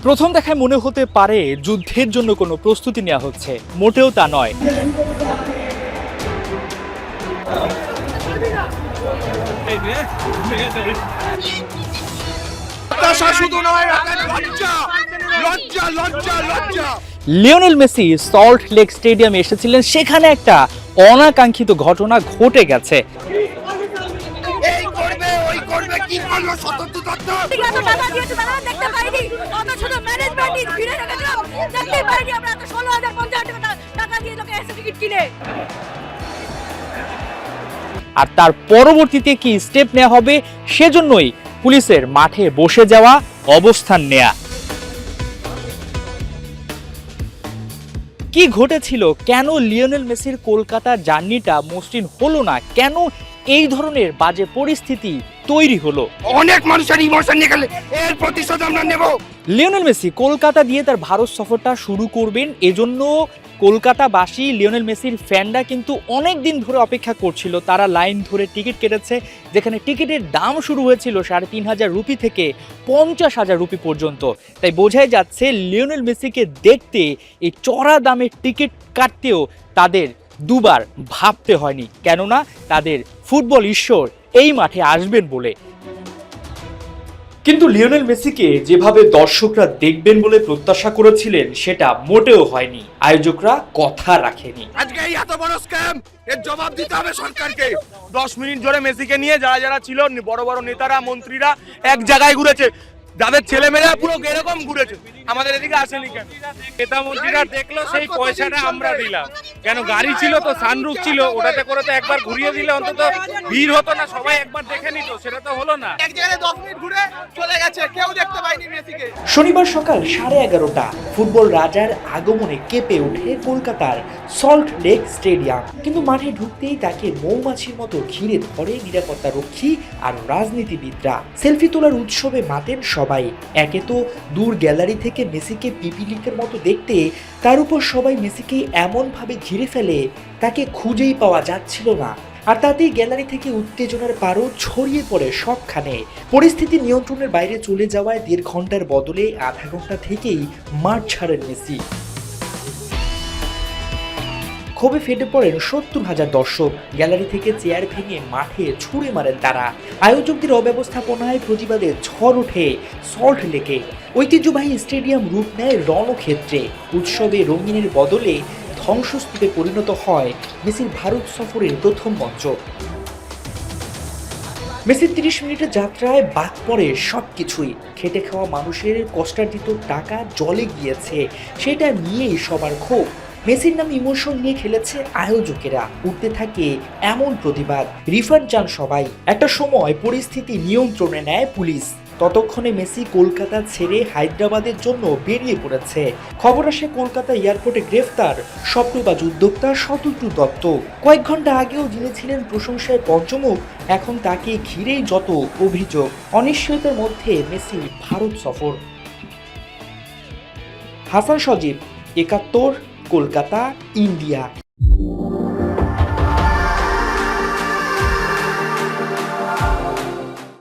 প্রথম দেখায় মনে হতে পারে যুদ্ধের জন্য কোনো প্রস্তুতি নেওয়া হচ্ছে, মোটেও তা নয়। লিওনেল মেসি সল্ট লেক স্টেডিয়ামে এসেছিলেন, সেখানে একটা অনাকাঙ্ক্ষিত ঘটনা ঘটে গেছে। আর তার পরবর্তীতে কি স্টেপ নেওয়া হবে সেজন্যই পুলিশের মাঠে বসে যাওয়া, অবস্থান নেয়া। কি ঘটেছিল, কেন লিওনেল মেসির কলকাতা জার্নিটা মসৃণ হলো না, কেন এই ধরনের বাজে পরিস্থিতি তৈরি হলো? অনেক মানুষের ইমোশন নিয়ে গেলে এর প্রতিশোধ আমরা নেব। লিওনেল মেসি কলকাতা দিয়ে তার ভারত সফরটা শুরু করবেন, এজন্য কলকাতাবাসী লিওনেল মেসির ফ্যানরা কিন্তু অনেক দিন ধরে অপেক্ষা করছিল। তারা লাইন ধরে টিকিট কেটেছে, যেখানে টিকিটের দাম শুরু হয়েছিল 3,500 রুপি থেকে 50,000 রুপি পর্যন্ত। তাই বোঝাই যাচ্ছে লিওনেল মেসিকে দেখতে এই চড়া দামের টিকিট কাটতেও তাদের দুবার ভাবতে হয়নি, কেননা তাদের ফুটবল ঈশ্বর এই মাঠে আসবেন বলে। কিন্তু লিওনেল মেসিকে যেভাবে দর্শকরা দেখবেন বলে প্রত্যাশা করেছিলেন সেটা মোটেও হয়নি। আয়োজকরা কথা রাখেনি। আজকে এই এত বড় স্ক্যাম, এর জবাব দিতে হবে সরকারকে। 10 মিনিট ধরে মেসিকে নিয়ে যারা ছিল বড় বড় নেতারা, মন্ত্রীরা এক জায়গায় ঘুরেছে, যাদের ছেলেমেয়েরা পুরো এরকম ঘুরেছে, আমাদের এদিকে আসেনি কেন? নেতা মন্ত্রীরা দেখলো, সেই পয়সাটা আমরা দিলাম কেন? গাড়ি ছিল তো, সানরুফ ছিল, ওটাতে করে তো একবার ঘুরিয়ে দিলে অন্তত ভিড় হতো না, সবাই একবার দেখে নিত, সেটা তো হলো না। এক জায়গায় 10 মিনিট ঘুরে চলে গেছে, কেউ দেখতে পায়নি মেসিকে। শনিবার সকাল 11:30 ফুটবল রাজার আগমনে কেঁপে ওঠে কলকাতার সল্ট লেক স্টেডিয়াম। কিন্তু মাঠে ঢুকতেই তাকে মৌমাছির মতো ঘিরে ধরে নিরাপত্তা রক্ষী আর রাজনীতিবিদরা। সেলফি তোলার উৎসবে মাতেন সবাই। একে তো দূর গ্যালারি থেকে মেসিকে পিপিলিকের মতো দেখতে, তার উপর সবাই মেসিকে এমন ভাবে ঘিরে ফেলে তাকে খুঁজেই পাওয়া যাচ্ছিল না। আর তাতেই গ্যালারি থেকে উত্তেজনার পারদ ছড়িয়ে পড়ে সবখানে। পরিস্থিতি নিয়ন্ত্রণের বাইরে চলে যাওয়ায় 1.5 ঘন্টার বদলে আধা ঘন্টা থেকেই মাঠ ছাড়েন মেসি। ক্ষোভে ফেটে পড়েন 70,000 দর্শক। গ্যালারি থেকে চেয়ার ভেঙে মাঠে ছুঁড়ে মারেন তারা। আয়োজকদের অব্যবস্থাপনায় প্রতিবাদের ঝড় ওঠে সল্ট লেকে। ঐতিহ্যবাহী স্টেডিয়াম রূপ নেয় রণক্ষেত্রে। উৎসবে রঙিনের বদলে ধ্বংসস্তূপে পরিণত হয় মেসির ভারত সফরের প্রথম মঞ্চ। মেসির 30 মিনিটের যাত্রায় বাদ পড়ে সবকিছুই। খেটে খাওয়া মানুষের কষ্টার্জিত টাকা জলে গিয়েছে, সেটা নিয়েই সবার ক্ষোভ। মেসির নাম ইমোশন নিয়ে খেলেছে আয়োজকেরা। উঠতে থাকে এমন প্রতিবাদ, রিফান্ড চান সবাই। একটা সময় পরিস্থিতি নিয়ন্ত্রণে নেয় পুলিশ। ততক্ষণে মেসি কলকাতা ছেড়ে হায়দ্রাবাদের জন্য বেরিয়ে পড়েছে। খবর আসে কলকাতা এয়ারপোর্টে গ্রেফতার স্বপ্নবাজ উদ্যোক্তা শতদ্রু দত্ত। কয়েক ঘন্টা আগেও যিনি ছিলেন প্রশংসায় পঞ্চমুখ, এখন তাকে ঘিরেই যত অভিযোগ। অনিশ্চয়তার মধ্যে মেসির ভারত সফর। হাসান সজীব, 71, কলকাতা, ইন্ডিয়া।